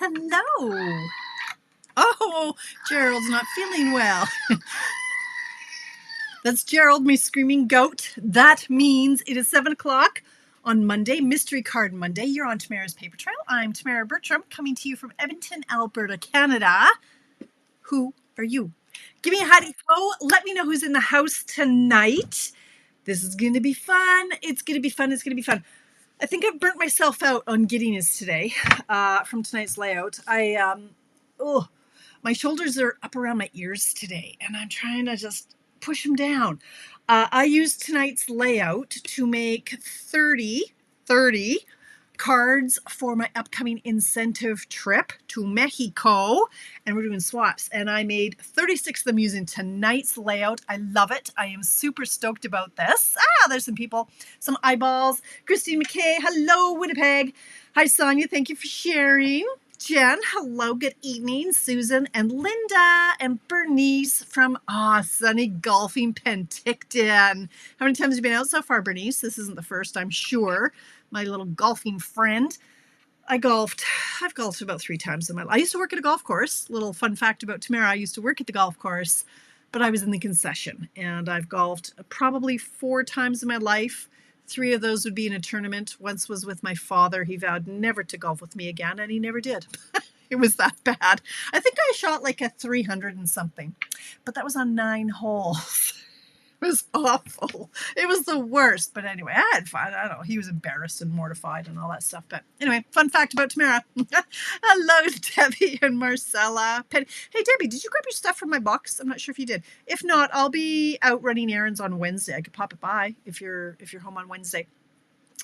Hello. Oh, Gerald's not feeling well. That's Gerald, my screaming goat. That means it is 7 o'clock on Monday, Mystery Card Monday. You're on Tamara's Paper Trail. I'm Tamara Bertram, coming to you from Edmonton, Alberta, Canada. Who are you? Give me a howdy-ho. Let me know who's in the house tonight. This is going to be fun. It's going to be fun. It's going to be fun. I think I've burnt myself out on giddiness today from tonight's layout. My shoulders are up around my ears today, and I'm trying to just push them down. I used tonight's layout to make 30 cards for my upcoming incentive trip to Mexico, and we're doing swaps, and I made 36 of them using tonight's layout. I love it. I am super stoked about this. There's some people, some eyeballs. Christine McKay, hello, Winnipeg. Hi, Sonia, thank you for sharing. Jen, hello, good evening. Susan and Linda and Bernice from sunny golfing Penticton. How many times have you been out so far, Bernice? This isn't the first, I'm sure. My little golfing friend. I've golfed about 3 times in my life. I used to work at a golf course. Little fun fact about Tamara, I used to work at the golf course, but I was in the concession, and I've golfed probably 4 times in my life. 3 of those would be in a tournament. Once was with my father. He vowed never to golf with me again, and he never did. It was that bad. I think I shot like a 300 and something, but that was on 9 holes. It was awful. It was the worst. But anyway, I had fun. I don't know. He was embarrassed and mortified and all that stuff. But anyway, fun fact about Tamara. Hello, Debbie and Marcella. Penny. Hey, Debbie, did you grab your stuff from my box? I'm not sure if you did. If not, I'll be out running errands on Wednesday. I could pop it by if you're home on Wednesday.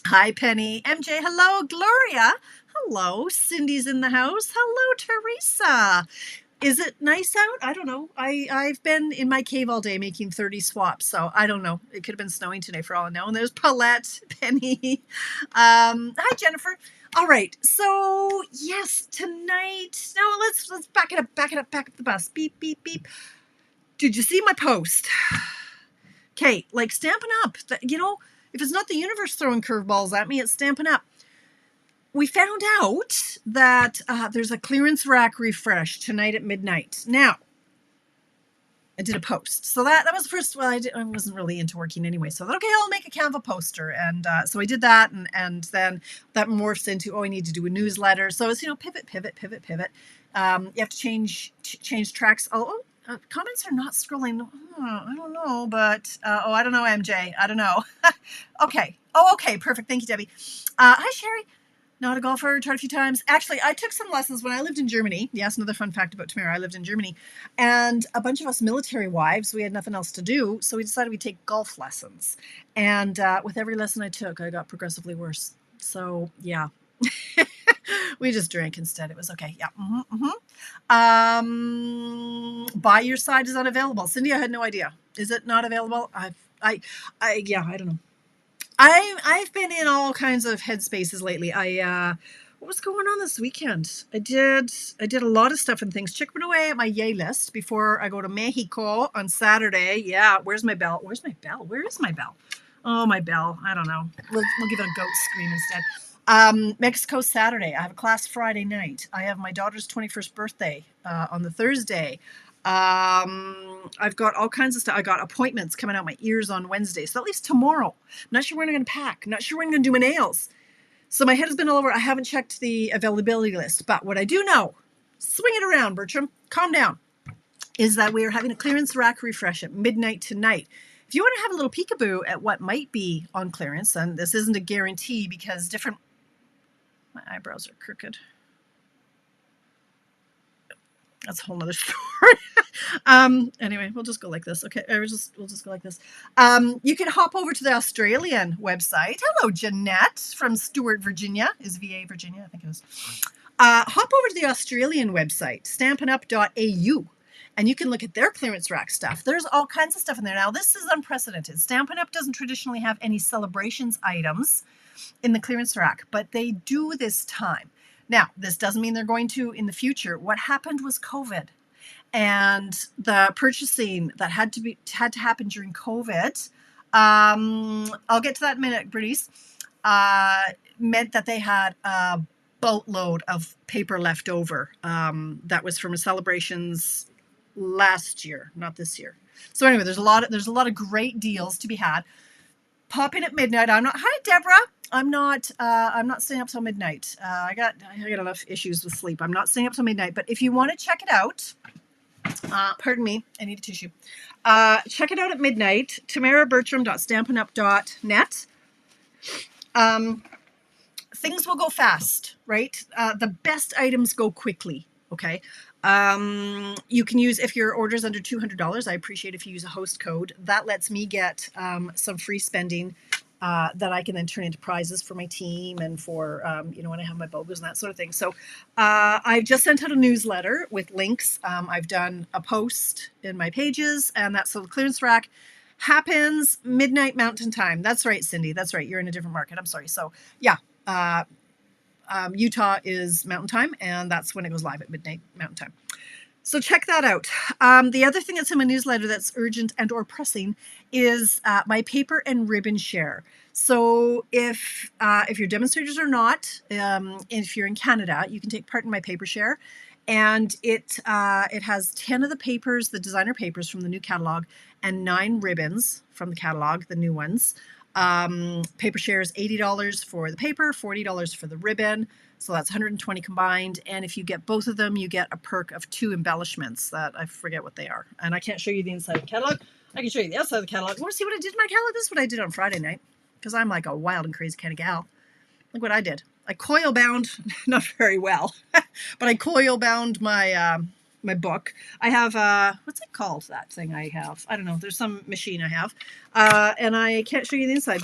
Hi, Penny. MJ, hello. Gloria, hello. Cindy's in the house. Hello, Teresa. Is it nice out? I don't know. I've been in my cave all day making 30 swaps, so I don't know. It could have been snowing today for all I know. And there's Paulette, Penny. Hi, Jennifer. All right. So yes, tonight. No, let's back it up the bus. Beep, beep, beep. Did you see my post? Okay, like Stampin' Up. If it's not the universe throwing curveballs at me, it's Stampin' Up. We found out that there's a clearance rack refresh tonight at midnight. Now, I did a post. So that was the first. Well, I wasn't really into working anyway. So I thought, okay, I'll make a Canva poster. And so I did that. And then that morphs into, I need to do a newsletter. So it's, pivot. You have to change tracks. Comments are not scrolling. I don't know, but, I don't know, MJ. I don't know. Okay. Okay. Perfect. Thank you, Debbie. Hi, Sherry. Not a golfer, tried a few times. Actually, I took some lessons when I lived in Germany. Yes, another fun fact about Tamara. I lived in Germany. And a bunch of us military wives, we had nothing else to do. So we decided we'd take golf lessons. And with every lesson I took, I got progressively worse. So, yeah. We just drank instead. It was okay. Yeah. Buy Your Side is unavailable. Cindy, I had no idea. Is it not available? I don't know. I've been in all kinds of headspaces lately. What was going on this weekend? I did a lot of stuff and things. Chipping away at my yay list before I go to Mexico on Saturday. Yeah, where's my bell? Where is my bell? Oh, my bell. I don't know. We'll give it a goat scream instead. Mexico Saturday. I have a class Friday night. I have my daughter's 21st birthday on the Thursday. I've got all kinds of stuff. I got appointments coming out my ears on Wednesday. So at least tomorrow. I'm not sure when I'm going to pack. I'm not sure when I'm going to do my nails. So my head has been all over. I haven't checked the availability list. But what I do know, swing it around, Bertram, calm down, is that we are having a clearance rack refresh at midnight tonight. If you want to have a little peekaboo at what might be on clearance, and this isn't a guarantee because my eyebrows are crooked. That's a whole nother story. Anyway, we'll just go like this. Okay, we'll just go like this. You can hop over to the Australian website. Hello, Jeanette from Stewart, Virginia. Is VA Virginia? I think it is. Hop over to the Australian website, stampinup.au, and you can look at their clearance rack stuff. There's all kinds of stuff in there. Now, this is unprecedented. Stampin' Up! Doesn't traditionally have any celebrations items in the clearance rack, but they do this time. Now, this doesn't mean they're going to in the future. What happened was COVID, and the purchasing that had to happen during COVID. I'll get to that in a minute, Bernice. Meant that they had a boatload of paper left over. That was from celebrations last year, not this year. So anyway, there's a lot of great deals to be had. Pop in at midnight. Hi Deborah. I'm not staying up till midnight. I got enough issues with sleep. I'm not staying up till midnight, but if you want to check it out, pardon me, I need a tissue. Check it out at midnight, tamarabertram.stampinup.net. Things will go fast, right? The best items go quickly, okay? You can use, if your order's under $200, I appreciate if you use a host code. That lets me get some free spending that I can then turn into prizes for my team and for, when I have my BOGOs and that sort of thing. So I've just sent out a newsletter with links. I've done a post in my pages, and that's so the clearance rack happens midnight Mountain Time. That's right, Cindy. That's right. You're in a different market. I'm sorry. So yeah, Utah is Mountain Time, and that's when it goes live at midnight Mountain Time. So check that out. The other thing that's in my newsletter that's urgent and or pressing is my paper and ribbon share. So if your demonstrators are not, if you're in Canada, you can take part in my paper share. And it has 10 of the papers, the designer papers from the new catalog, and 9 ribbons from the catalog, the new ones. Paper share is $80 for the paper, $40 for the ribbon. So that's 120 combined. And if you get both of them, you get a perk of 2 embellishments that I forget what they are. And I can't show you the inside of the catalog. I can show you the outside of the catalog. Want to see what I did in my catalog? This is what I did on Friday night, because I'm like a wild and crazy kind of gal. Look what I did. I coil bound, not very well, but I coil bound my my book. I have, what's it called, that thing I have? I don't know. There's some machine I have. And I can't show you the inside,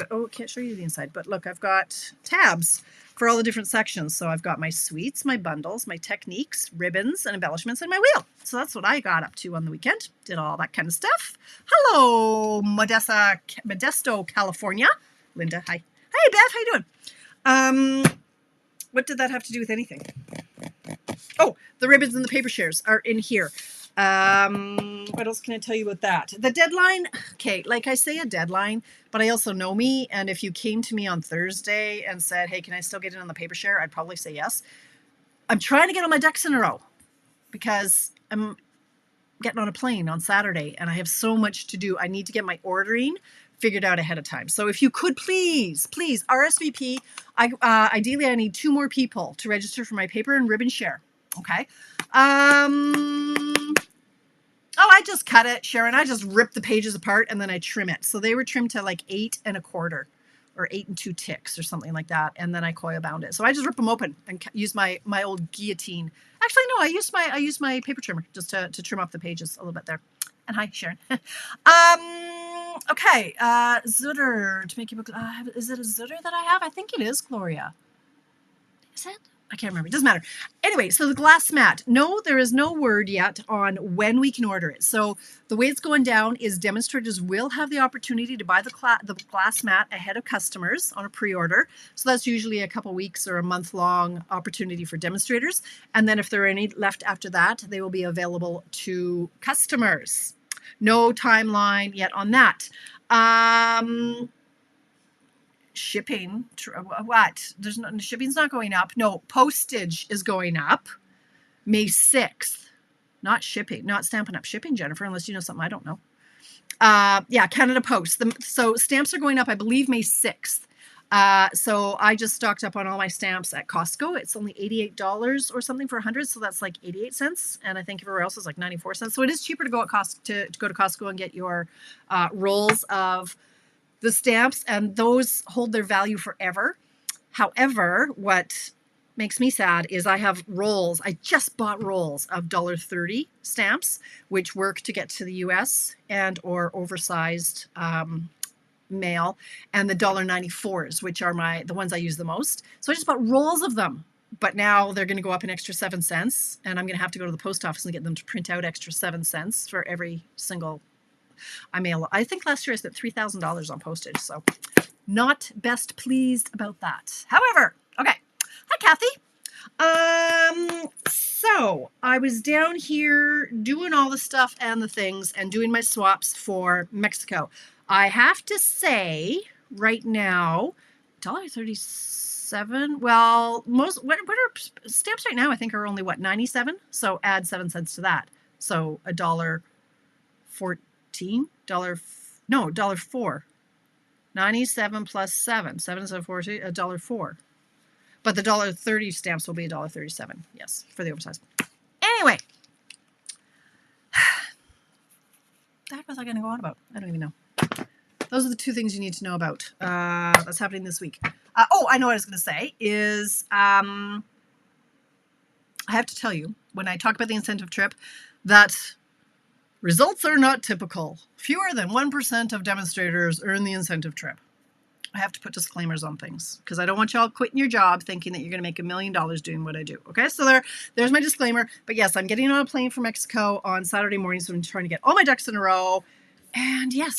but look, I've got tabs for all the different sections. So I've got my suites, my bundles, my techniques, ribbons, and embellishments, and my wheel. So that's what I got up to on the weekend. Did all that kind of stuff. Hello, Modesto, California. Linda, hi. Hey, Beth, how you doing? What did that have to do with anything? Oh, the ribbons and the paper shares are in here. What else can I tell you about that? The deadline, okay, like I say a deadline, but I also know me. And if you came to me on Thursday and said, hey, can I still get in on the paper share? I'd probably say yes. I'm trying to get all my ducks in a row because I'm getting on a plane on Saturday and I have so much to do. I need to get my ordering figured out ahead of time. So if you could please RSVP. Ideally, I need 2 more people to register for my paper and ribbon share. Okay. Oh, I just cut it, Sharon. I just rip the pages apart and then I trim it. So they were trimmed to like 8 1/4 or 8 2 ticks or something like that. And then I coil bound it. So I just rip them open and use my old guillotine. Actually, no, I used my paper trimmer just to trim off the pages a little bit there. And hi, Sharon. Okay, Zutter to make you book. Is it a Zutter that I have? I think it is, Gloria. Is it? I can't remember. It doesn't matter. Anyway, so the glass mat. No, there is no word yet on when we can order it. So the way it's going down is demonstrators will have the opportunity to buy the glass mat ahead of customers on a pre-order. So that's usually a couple weeks or a month-long opportunity for demonstrators. And then if there are any left after that, they will be available to customers. No timeline yet on that. Shipping, what? Shipping's not going up. No, postage is going up May 6th. Not shipping, not Stampin' Up! Shipping, Jennifer, unless you know something I don't know. Yeah, Canada Post. So stamps are going up, I believe, May 6th. So I just stocked up on all my stamps at Costco. It's only $88 or something for 100, so that's like 88 cents. And I think everywhere else is like 94 cents. So it is cheaper to go to Costco and get your rolls of the stamps, and those hold their value forever. However, what makes me sad is I have rolls. I just bought rolls of $1.30 stamps, which work to get to the US and or oversized mail, and the $1.94s, which are the ones I use the most. So I just bought rolls of them, but now they're going to go up an extra 7 cents, and I'm going to have to go to the post office and get them to print out extra 7 cents for every single I mail. I think last year I spent $3,000 on postage, so not best pleased about that. However, okay. Hi, Kathy. So I was down here doing all the stuff and the things and doing my swaps for Mexico. I have to say right now, $1.36 7. Well, what are stamps right now? I think are only what, 97. So add 7 cents to that. So $1.14. No, $1.04. 97 plus 7. 7 is $1.04. But the $1.30 stamps will be $1.37. Yes, for the oversized. Anyway, what was I going to go on about? I don't even know. Those are the 2 things you need to know about that's happening this week. I know what I was going to say is I have to tell you, when I talk about the incentive trip, that results are not typical. Fewer than 1% of demonstrators earn the incentive trip. I have to put disclaimers on things because I don't want y'all quitting your job thinking that you're going to make $1 million doing what I do. Okay, so there's my disclaimer. But yes, I'm getting on a plane from Mexico on Saturday morning, so I'm trying to get all my ducks in a row. And yes,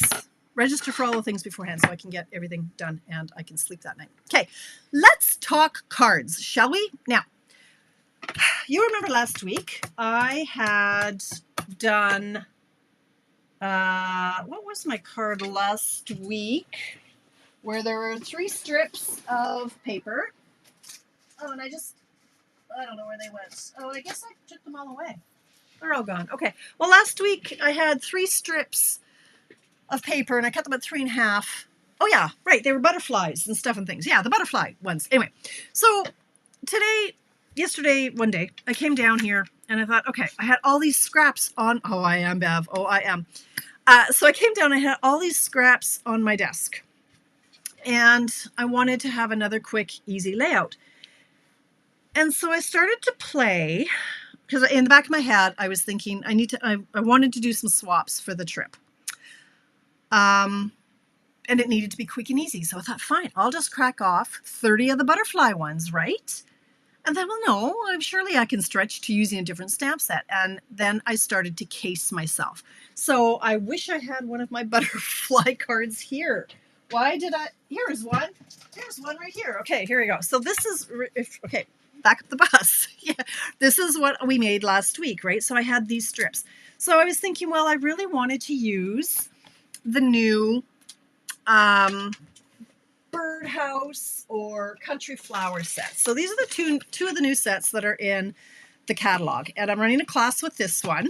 register for all the things beforehand so I can get everything done and I can sleep that night. Okay, let's talk cards, shall we? Now, you remember last week I had done, what was my card last week? Where there were 3 strips of paper. Oh, and I don't know where they went. Oh, I guess I took them all away. They're all gone. Okay. Well, last week I had 3 strips of paper and I cut them at 3.5. Oh yeah, right. They were butterflies and stuff and things. Yeah, the butterfly ones. Anyway, so yesterday, one day, I came down here and I thought, okay, I had all these scraps on. Oh, I am, Bev. Oh, I am. So I came down and I had all these scraps on my desk. And I wanted to have another quick, easy layout. And so I started to play, because in the back of my head, I was thinking I wanted to do some swaps for the trip. And it needed to be quick and easy. So I thought, fine, I'll just crack off 30 of the butterfly ones, right? And then, well, no, surely I can stretch to using a different stamp set. And then I started to case myself. So I wish I had one of my butterfly cards here. Why did I? Here's one. Here's one right here. Okay, here we go. So this is, okay, back up the bus. Yeah, this is what we made last week, right? So I had these strips. So I was thinking, well, I really wanted to use the new birdhouse or country flower sets. So these are the two of the new sets that are in the catalog. And I'm running a class with this one,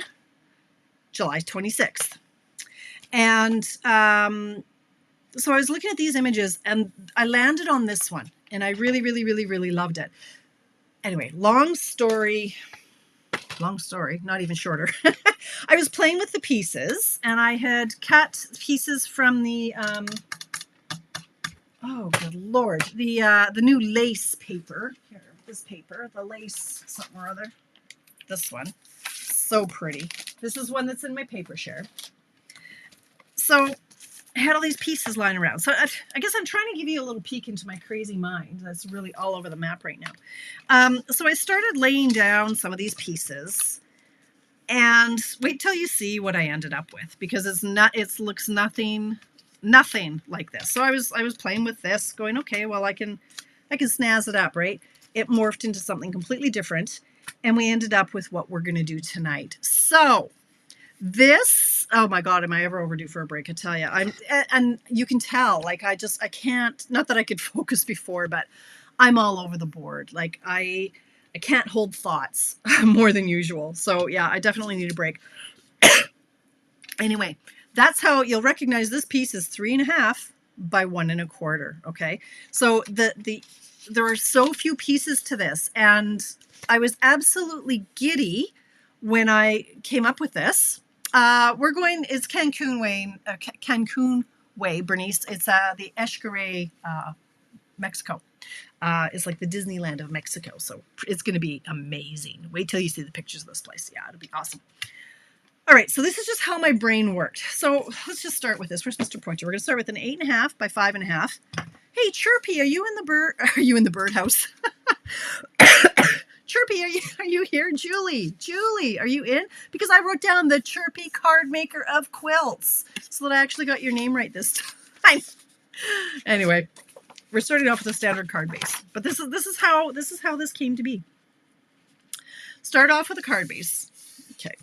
July 26th. And so I was looking at these images and I landed on this one and I really, really, really, really loved it. Anyway, long story, not even shorter. I was playing with the pieces and I had cut pieces from the, oh, good Lord, the new lace paper. Here, this paper, the lace something or other. This one, so pretty. This is one that's in my paper share. So I had all these pieces lying around. So I guess I'm trying to give you a little peek into my crazy mind. That's really all over the map right now. So I started laying down some of these pieces and wait till you see what I ended up with because it looks nothing like this. So I was playing with this going, okay, well I can snazz it up, right? It morphed into something completely different and we ended up with what we're going to do tonight. So this, oh my God, am I ever overdue for a break? I tell you, and you can tell, like, I can't, not that I could focus before, but I'm all over the board. Like I can't hold thoughts more than usual. So yeah, I definitely need a break. Anyway, that's how you'll recognize this piece is 3.5 by 1.25. Okay. So there are so few pieces to this and I was absolutely giddy when I came up with this. It's Cancun Way, Bernice. It's the Xcaret, Mexico. It's like the Disneyland of Mexico. So it's going to be amazing. Wait till you see the pictures of this place. Yeah, it'll be awesome. All right, so this is just how my brain worked. So let's just start with this. Where's Mr. Pointer? We're going to start with an 8.5 by 5.5. Hey, Chirpy, are you in the birdhouse? Chirpy, are you here? Julie, are you in? Because I wrote down the Chirpy card maker of quilts, so that I actually got your name right this time. Anyway, we're starting off with a standard card base, but this is how this came to be. Start off with a card base. Okay.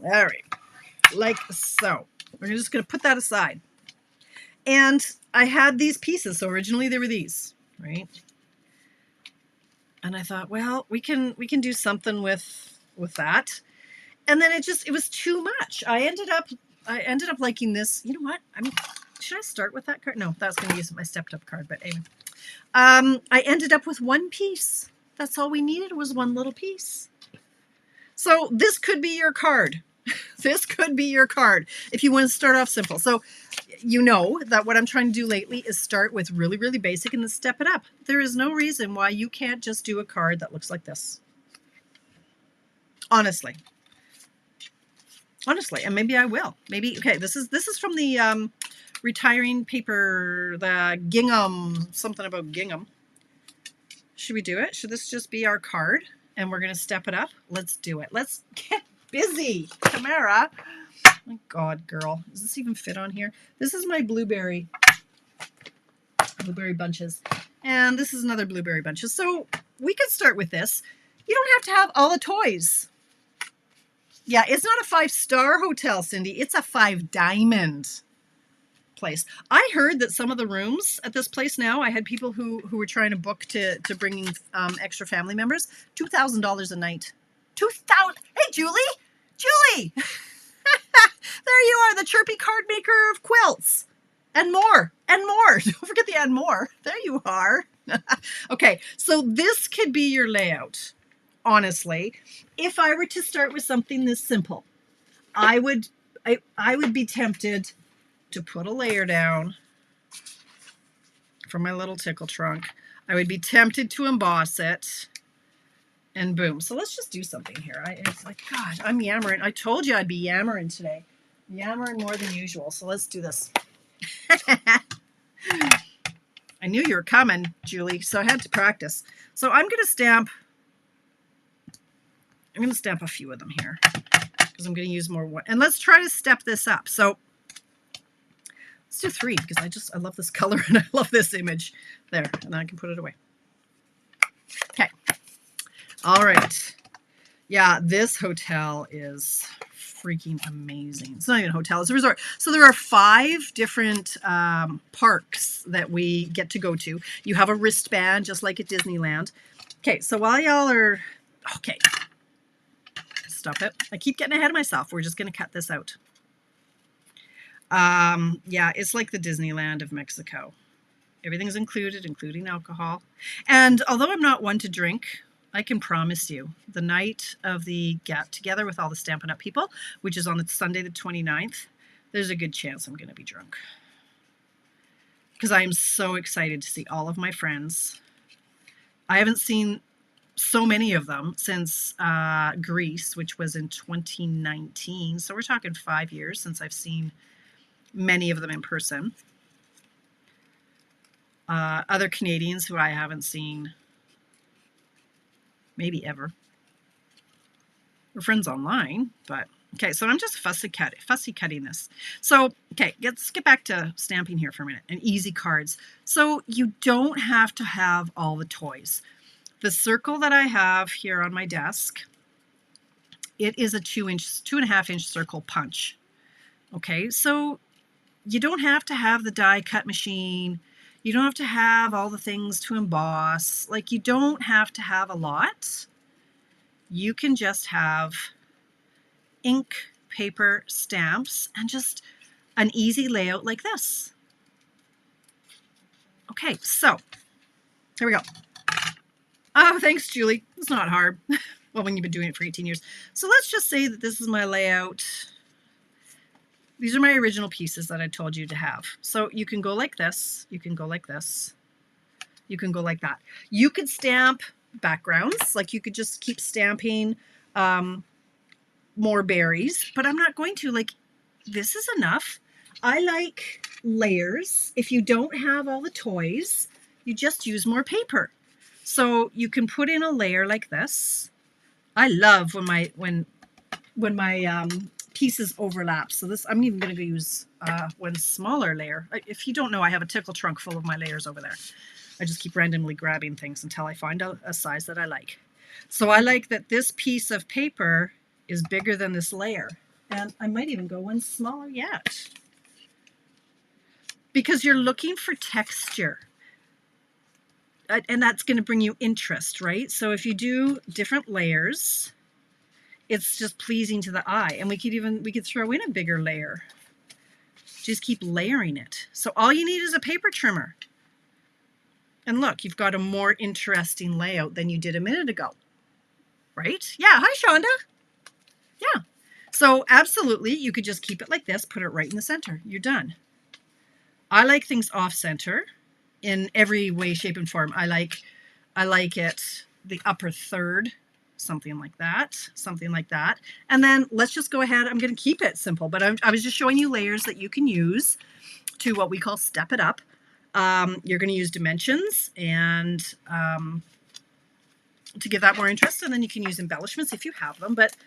All right, like so. We're just going to put that aside. And I had these pieces. So originally there were these. right? And I thought, well, we can do something with that. And then it was too much. I ended up liking this. You know what? I mean, should I start with that card? No, that's going to use my stepped up card. But anyway, I ended up with one piece. That's all we needed was one little piece. So this could be your card. This could be your card if you want to start off simple. So you know that what I'm trying to do lately is start with really, really basic and then step it up. There is no reason why you can't just do a card that looks like this. Honestly. And maybe I will. Maybe, okay, this is from the retiring paper, the gingham, something about gingham. Should we do it? Should this just be our card? And we're going to step it up? Let's do it. Let's get busy. Tamara. My God, girl. Does this even fit on here? This is my blueberry bunches. And this is another blueberry bunches. So we could start with this. You don't have to have all the toys. Yeah, it's not a 5-star hotel, Cindy. It's a 5-diamond place. I heard that some of the rooms at this place now, I had people who were trying to book to bring extra family members, $2,000 a night. 2,000. Hey, Julie. There you are, the chirpy card maker of quilts. And more. Don't forget the and more. There you are. Okay, so this could be your layout. Honestly, if I were to start with something this simple, I would be tempted to put a layer down for my little tickle trunk. I would be tempted to emboss it, and boom. So let's just do something here. It's like, God, I'm yammering. I told you I'd be yammering today. Yammering more than usual. So let's do this. I knew you were coming, Julie, so I had to practice. So I'm going to stamp a few of them here because I'm going to use more wood. And let's try to step this up. So let's do 3 because I love this color and I love this image. There, and then I can put it away. Okay. All right. Yeah, this hotel is freaking amazing. It's not even a hotel, it's a resort. So there are 5 different parks that we get to go to. You have a wristband just like at Disneyland. Okay, so while y'all are... Okay. Stop it. I keep getting ahead of myself. We're just going to cut this out. Yeah, it's like the Disneyland of Mexico. Everything's included, including alcohol. And although I'm not one to drink, I can promise you the night of the get together with all the Stampin' Up! People, which is on the Sunday the 29th, there's a good chance I'm going to be drunk. Because I am so excited to see all of my friends. I haven't seen so many of them since Greece, which was in 2019. So we're talking 5 years since I've seen many of them in person. Other Canadians who I haven't seen maybe ever. We're friends online, but okay, so I'm just fussy cutting this. So, okay, let's get back to stamping here for a minute and easy cards. So you don't have to have all the toys. The circle that I have here on my desk, it is a 2.5 inch circle punch. Okay, so you don't have to have the die cut machine. You don't have to have all the things to emboss. Like, you don't have to have a lot. You can just have ink, paper, stamps, and just an easy layout like this. Okay, so here we go. Oh, thanks, Julie. It's not hard. Well, when you've been doing it for 18 years. So let's just say that this is my layout. These are my original pieces that I told you to have. So you can go like this. You can go like this. You can go like that. You could stamp backgrounds. Like, you could just keep stamping more berries. But I'm not going to. Like, this is enough. I like layers. If you don't have all the toys, you just use more paper. So you can put in a layer like this. I love when my pieces overlap. So this, I'm even going to use one smaller layer. If you don't know, I have a tickle trunk full of my layers over there. I just keep randomly grabbing things until I find a size that I like. So I like that this piece of paper is bigger than this layer. And I might even go one smaller yet. Because you're looking for texture. and that's going to bring you interest, right? So if you do different layers, it's just pleasing to the eye. And we could throw in a bigger layer. Just keep layering it. So all you need is a paper trimmer. And look, you've got a more interesting layout than you did a minute ago, right? Yeah, hi Shonda. Yeah. So absolutely, you could just keep it like this, put it right in the center. You're done. I like things off center in every way, shape, and form. I like it the upper third, something like that, And then let's just go ahead. I'm going to keep it simple, but I was just showing you layers that you can use to what we call step it up. You're going to use dimensions and to give that more interest, and then you can use embellishments if you have them. But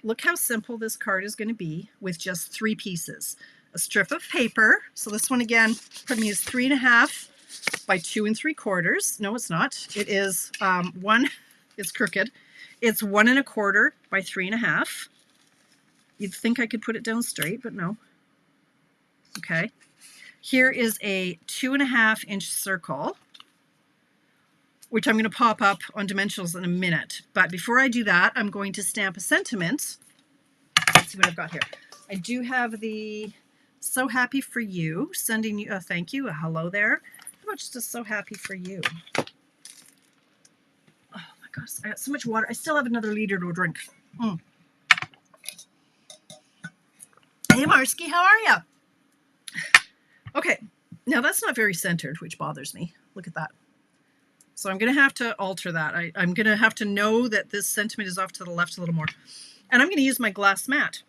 look how simple this card is going to be with just 3 pieces. A strip of paper. So this one again, pardon me, is 3.5 by 2 3/4. No, it's not. It is one. It's crooked. It's 1 1/4 by 3.5. You'd think I could put it down straight, but no. Okay. Here is a 2.5-inch circle, which I'm going to pop up on dimensionals in a minute. But before I do that, I'm going to stamp a sentiment. Let's see what I've got here. I do have the so happy for you, sending you a thank you, a hello there. How about just a so happy for you? Oh my gosh, I got so much water. I still have another liter to drink. Hey Marsky, how are you? Okay, now that's not very centered, which bothers me. Look at that. So I'm going to have to alter that. I'm going to have to know that this sentiment is off to the left a little more. And I'm going to use my glass mat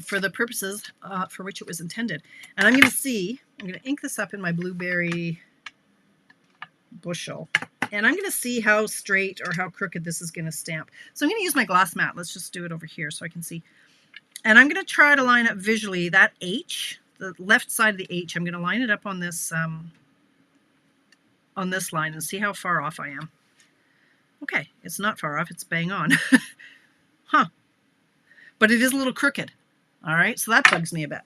for the purposes for which it was intended. And I'm going to ink this up in my blueberry bushel. And I'm going to see how straight or how crooked this is going to stamp. So I'm going to use my glass mat. Let's just do it over here so I can see. And I'm going to try to line up visually that H, the left side of the H. I'm going to line it up on this line and see how far off I am. Okay, it's not far off. It's bang on. Huh. But it is a little crooked. All right, so that bugs me a bit.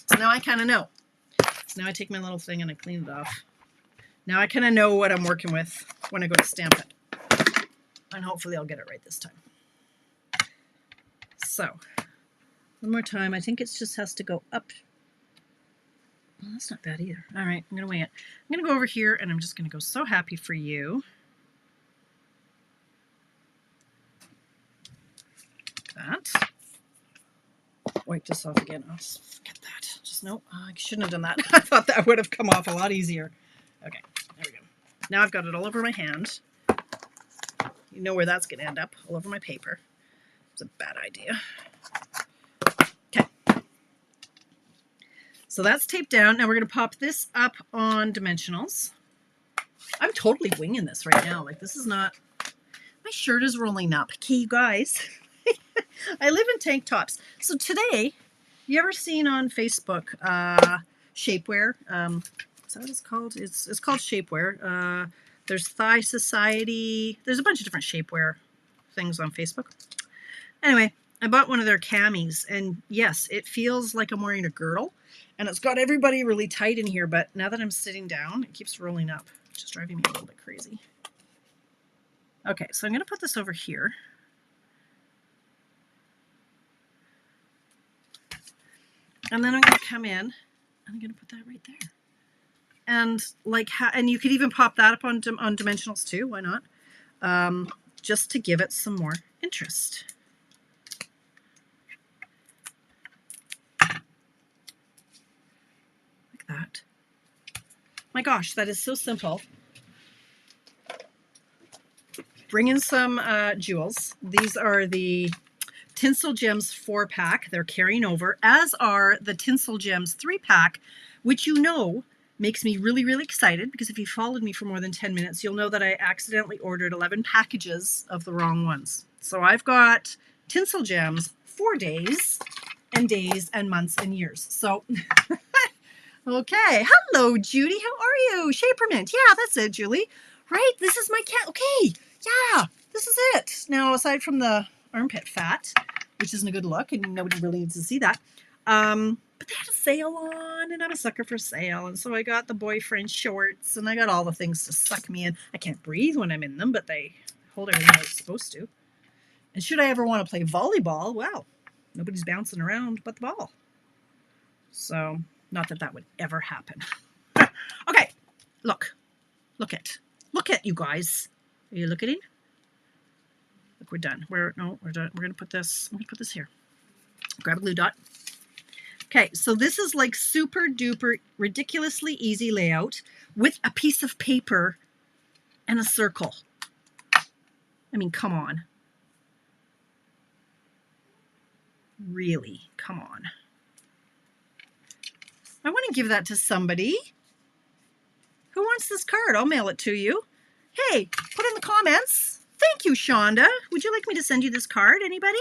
So now I kind of know. So now I take my little thing and I clean it off. Now I kind of know what I'm working with when I go to stamp it. And hopefully I'll get it right this time. So, one more time. I think it just has to go up. Well, that's not bad either. All right, I'm going to wing it. I'm going to go over here and I'm just going to go so happy for you. That. Wipe this off again. Oh, forget that. Just no, I shouldn't have done that. I thought that would have come off a lot easier. Okay, there we go. Now I've got it all over my hand. You know where that's going to end up, all over my paper. It's a bad idea. Okay. So that's taped down. Now we're going to pop this up on dimensionals. I'm totally winging this right now. Like, this is not... My shirt is rolling up. Okay, you guys. I live in tank tops. So today, you ever seen on Facebook shapewear? Is that what it's called? It's called shapewear. There's Thigh Society. There's a bunch of different shapewear things on Facebook. Anyway, I bought one of their camis, and yes, it feels like I'm wearing a girdle, and it's got everybody really tight in here, but now that I'm sitting down, it keeps rolling up, which is driving me a little bit crazy. Okay, so I'm going to put this over here. And then I'm going to come in, and I'm going to put that right there. And and you could even pop that up on dimensionals too. Why not? Just to give it some more interest. Like that. My gosh, that is so simple. Bring in some jewels. These are the Tinsel Gems 4-pack. They're carrying over, as are the Tinsel Gems 3-pack, which you know makes me really, really excited, because if you followed me for more than 10 minutes, you'll know that I accidentally ordered 11 packages of the wrong ones. So I've got Tinsel Gems for days and months and years. So, okay. Hello, Judy. How are you? Shapermint. Yeah, that's it, Julie. Right? This is my cat. Okay. Yeah, this is it. Now, aside from the armpit fat, which isn't a good look, and nobody really needs to see that, But they had a sale on, and I'm a sucker for sale. And so I got the boyfriend shorts, and I got all the things to suck me in. I can't breathe when I'm in them, but they hold everything how it's supposed to. And should I ever want to play volleyball, well, nobody's bouncing around but the ball. So, not that that would ever happen. Okay, look at you guys. Are you looking? Look, we're done. We're done. We're gonna put this. I'm gonna put this here. Grab a glue dot. Okay, so this is like super duper ridiculously easy layout with a piece of paper and a circle. I mean, come on. Really, come on. I want to give that to somebody. Who wants this card? I'll mail it to you. Hey, put in the comments. Thank you, Shonda. Would you like me to send you this card? Anybody?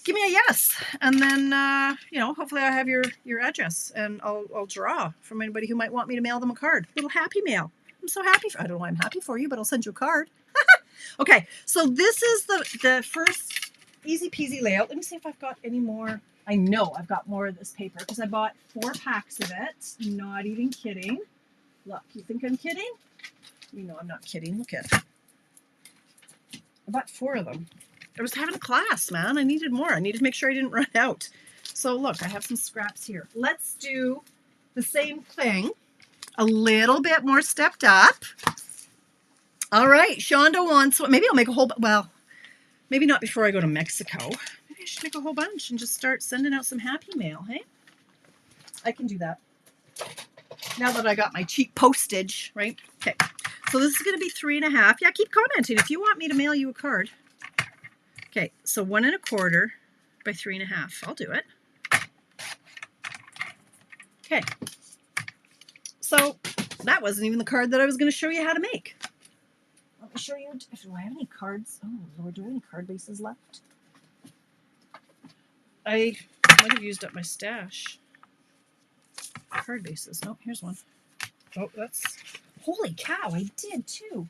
Give me a yes. And then, hopefully I have your address, and I'll draw from anybody who might want me to mail them a card. A little happy mail. I'm so happy. I don't know why I'm happy for you, but I'll send you a card. Okay, so this is the first easy peasy layout. Let me see if I've got any more. I know I've got more of this paper because I bought 4 packs of it. Not even kidding. Look, you think I'm kidding? You know I'm not kidding. Look at it. I bought 4 of them. I was having a class, man. I needed more. I needed to make sure I didn't run out. So look, I have some scraps here. Let's do the same thing. A little bit more stepped up. All right, Shonda wants, maybe I'll make a whole, well, maybe not before I go to Mexico. Maybe I should make a whole bunch and just start sending out some happy mail, hey? I can do that. Now that I got my cheap postage, right? Okay, so this is going to be 3.5. Yeah, keep commenting if you want me to mail you a card. Okay, so 1 1/4 by 3.5. I'll do it. Okay, so that wasn't even the card that I was going to show you how to make. Let me show you. Do I have any cards? Oh, Lord, do I have any card bases left? I might have used up my stash. Card bases. No, here's one. Oh, that's... Holy cow, I did too.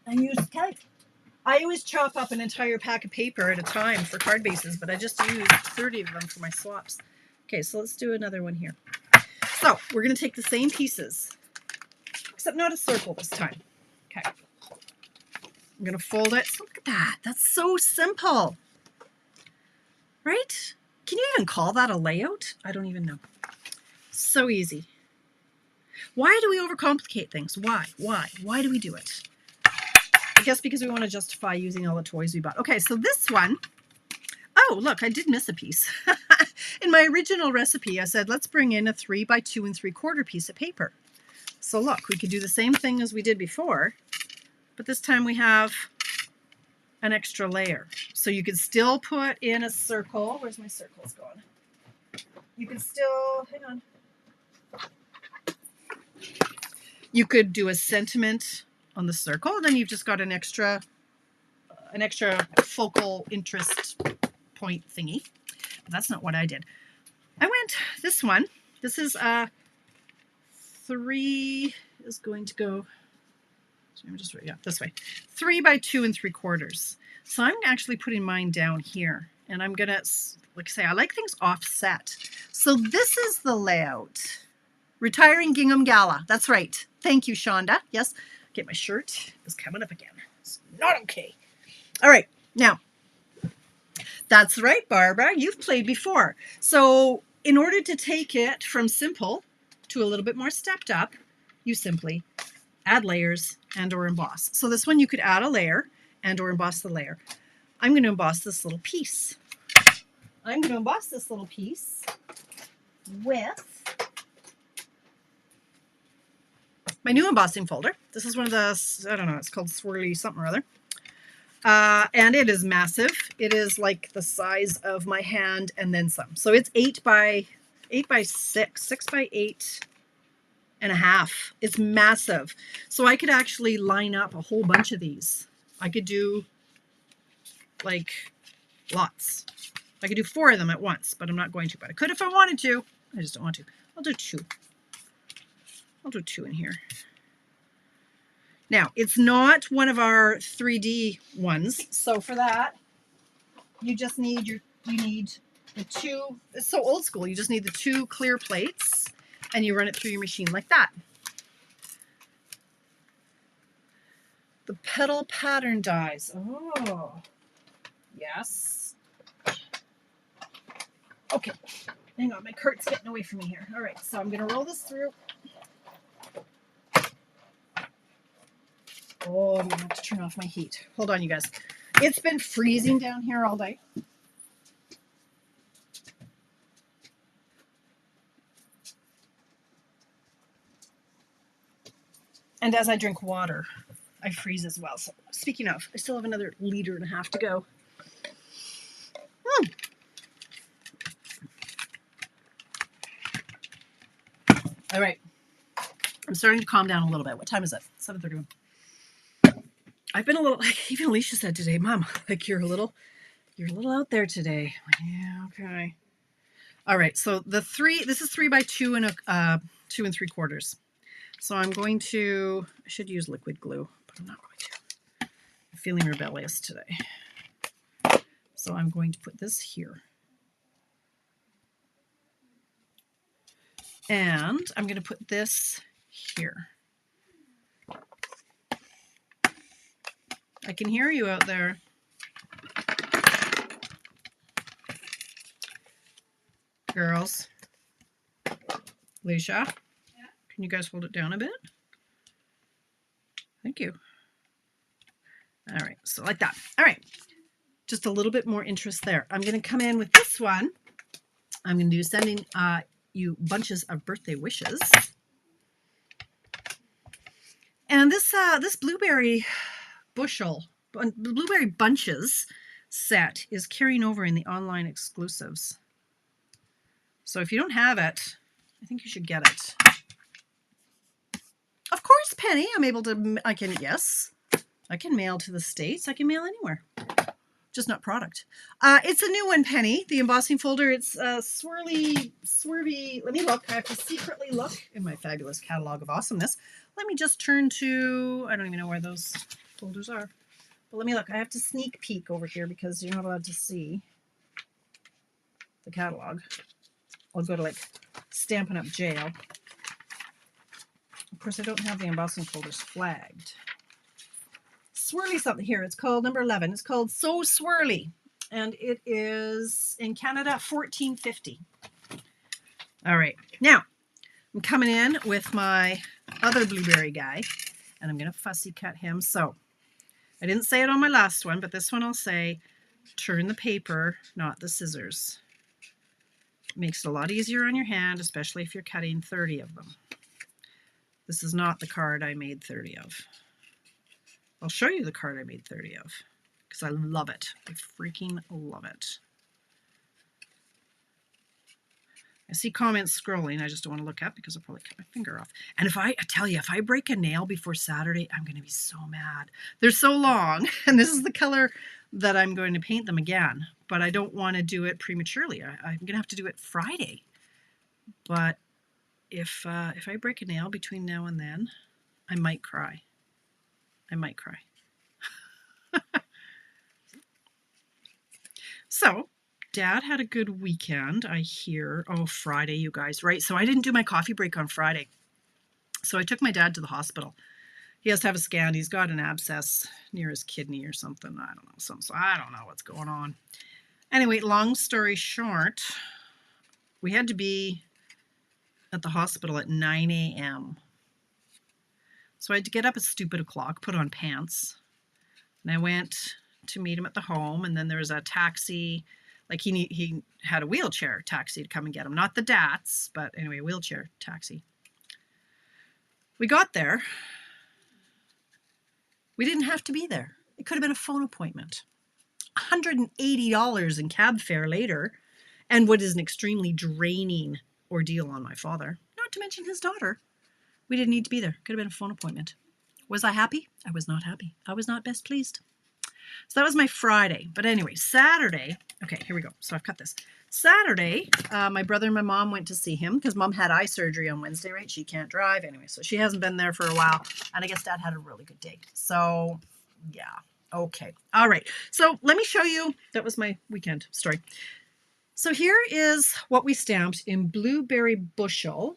I always chop up an entire pack of paper at a time for card bases, but I just used 30 of them for my swaps. Okay, so let's do another one here. So we're going to take the same pieces, except not a circle this time. Okay. I'm going to fold it. So look at that. That's so simple. Right? Can you even call that a layout? I don't even know. So easy. Why do we overcomplicate things? Why? Why do we do it? I guess because we want to justify using all the toys we bought. Okay, so this one, oh, look, I did miss a piece. In my original recipe, I said, let's bring in a 3 by 2 3/4 piece of paper. So look, we could do the same thing as we did before, but this time we have an extra layer. So you could still put in a circle. Where's my circles going? You could still, hang on. You could do a sentiment on the circle, and then you've just got an extra focal interest point thingy. But that's not what I did. I went this one. This is 3 is going to go. So just this way. 3 by 2 3/4. So I'm actually putting mine down here, and I'm gonna, like I say, I like things offset. So this is the layout. Retiring Gingham Gala. That's right. Thank you, Shonda. Yes. Get my shirt. It's coming up again. It's not okay. All right. Now, that's right, Barbara. You've played before. So in order to take it from simple to a little bit more stepped up, you simply add layers and or emboss. So this one you could add a layer and or emboss the layer. I'm going to emboss this little piece. I'm going to emboss this little piece with my new embossing folder. This is one of the, I don't know, it's called Swirly something or other. And it is massive. It is like the size of my hand and then some. So it's 8 by 6, 6 by 8.5. It's massive. So I could actually line up a whole bunch of these. I could do like lots. I could do 4 of them at once, but I'm not going to. But I could if I wanted to. I just don't want to. I'll do 2. I'll do 2 in here. Now, it's not one of our 3D ones. So for that, you just need you need the two, it's so old school, you just need the two clear plates and you run it through your machine like that. The petal pattern dies. Oh, yes. Okay, hang on, my cart's getting away from me here. All right, so I'm gonna roll this through. Oh, I'm gonna have to turn off my heat. Hold on, you guys. It's been freezing down here all day. And as I drink water, I freeze as well. So speaking of, I still have another 1.5 liters to go. All right. I'm starting to calm down a little bit. What time is it? 7:31. I've been a little, like even Alicia said today, Mom, like you're a little out there today. Yeah, okay. All right, so this is 3 by 2 and 2 3/4. So I'm going to, I should use liquid glue, but I'm not going to. I'm feeling rebellious today. So I'm going to put this here. And I'm going to put this here. I can hear you out there. Girls. Alicia, yeah. Can you guys hold it down a bit? Thank you. All right, so like that. All right, just a little bit more interest there. I'm going to come in with this one. I'm going to do sending you bunches of birthday wishes. And this blueberry blueberry bunches set is carrying over in the online exclusives. So if you don't have it, I think you should get it. Of course, Penny, I can mail to the States. I can mail anywhere. Just not product. It's a new one, Penny. The embossing folder, it's swirly, swervy. Let me look. I have to secretly look in my fabulous catalog of awesomeness. Let me just turn to, I don't even know where those folders are. But let me look. I have to sneak peek over here because you're not allowed to see the catalog. I'll go to like Stampin' Up! Jail. Of course, I don't have the embossing folders flagged. Swirly something here. It's called number 11. It's called So Swirly. And it is in Canada, $14.50. All right. Now, I'm coming in with my other blueberry guy. And I'm going to fussy cut him. So, I didn't say it on my last one, but this one I'll say, turn the paper, not the scissors. It makes it a lot easier on your hand, especially if you're cutting 30 of them. This is not the card I made 30 of. I'll show you the card I made 30 of because I love it. I freaking love it. I see comments scrolling. I just don't want to look up because I'll probably cut my finger off. And I tell you, if I break a nail before Saturday, I'm going to be so mad. They're so long, and this is the color that I'm going to paint them again. But I don't want to do it prematurely. I'm going to have to do it Friday. But if I break a nail between now and then, I might cry. I might cry. So, Dad had a good weekend, I hear. Oh, Friday, you guys, right? So I didn't do my coffee break on Friday. So I took my dad to the hospital. He has to have a scan. He's got an abscess near his kidney or something. I don't know. So I don't know what's going on. Anyway, long story short, we had to be at the hospital at 9 a.m. So I had to get up at stupid o'clock, put on pants, and I went to meet him at the home. And then there was a taxi, like he had a wheelchair taxi to come and get him, not the DATS, but anyway, a wheelchair taxi. We got there. We didn't have to be there. It could have been a phone appointment. $180 in cab fare later, and what is an extremely draining ordeal on my father, not to mention his daughter. We didn't need to be there. Could have been a phone appointment. Was I happy? I was not happy. I was not best pleased. So that was my Friday. But anyway, Saturday, okay, here we go. So I've cut this. Saturday, my brother and my mom went to see him because Mom had eye surgery on Wednesday, right? She can't drive anyway, so she hasn't been there for a while. And I guess Dad had a really good day. So, yeah. Okay. All right. So let me show you. That was my weekend story. So here is what we stamped in Blueberry Bushel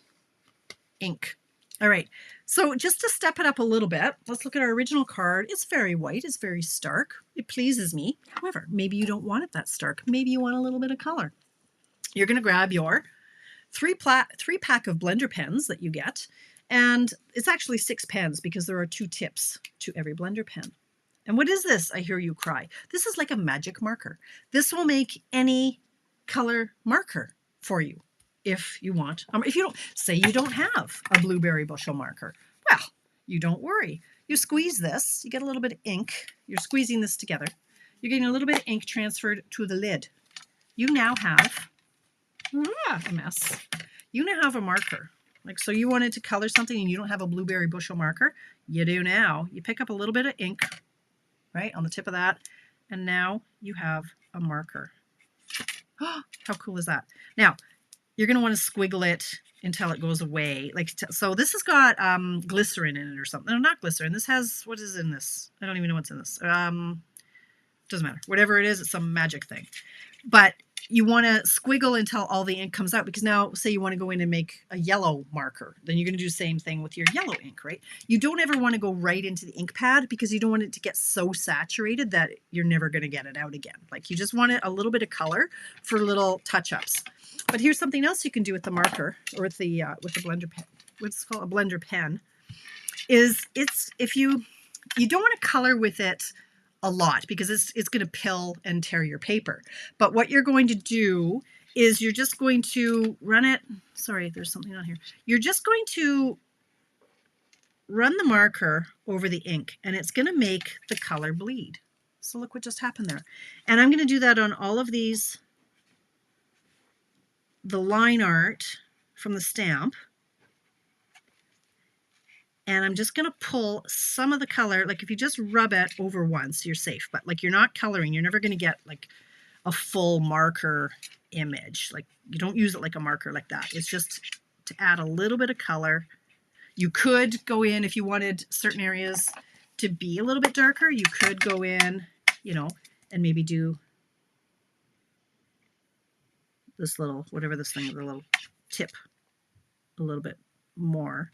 ink. All right. So just to step it up a little bit, let's look at our original card. It's very white. It's very stark. It pleases me. However, maybe you don't want it that stark. Maybe you want a little bit of color. You're going to grab your three pack of blender pens that you get. And it's actually 6 pens because there are 2 tips to every blender pen. And what is this? I hear you cry. This is like a magic marker. This will make any color marker for you if you want. If you don't, say you don't have a Blueberry Bushel marker, well, you don't worry. You squeeze this, you get a little bit of ink. You're squeezing this together. You're getting a little bit of ink transferred to the lid. You now have a mess. You now have a marker. Like, so you wanted to color something and you don't have a Blueberry Bushel marker. You do now. You pick up a little bit of ink, right, on the tip of that, and now you have a marker. Oh, how cool is that? Now, you're going to want to squiggle it until it goes away. So this has got glycerin in it or something. No, not glycerin. This has, what is in this? I don't even know what's in this. Doesn't matter. Whatever it is, it's some magic thing. But you want to squiggle until all the ink comes out, because now say you want to go in and make a yellow marker, then you're going to do the same thing with your yellow ink, right? You don't ever want to go right into the ink pad because you don't want it to get so saturated that you're never going to get it out again. Like, you just want it a little bit of color for little touch-ups. But here's something else you can do with the marker, or with the blender pen. What's called a blender pen is if you don't want to color with it a lot because it's going to pill and tear your paper. But what you're going to do is you're just going to run it. Sorry, there's something on here. You're just going to run the marker over the ink, and it's going to make the color bleed. So look what just happened there. And I'm going to do that on all of these, the line art from the stamp. And I'm just going to pull some of the color. Like, if you just rub it over once, you're safe. But like, you're not coloring. You're never going to get like a full marker image. Like, you don't use it like a marker like that. It's just to add a little bit of color. You could go in, if you wanted certain areas to be a little bit darker, you could go in, you know, and maybe do this little, whatever this thing, the little tip a little bit more.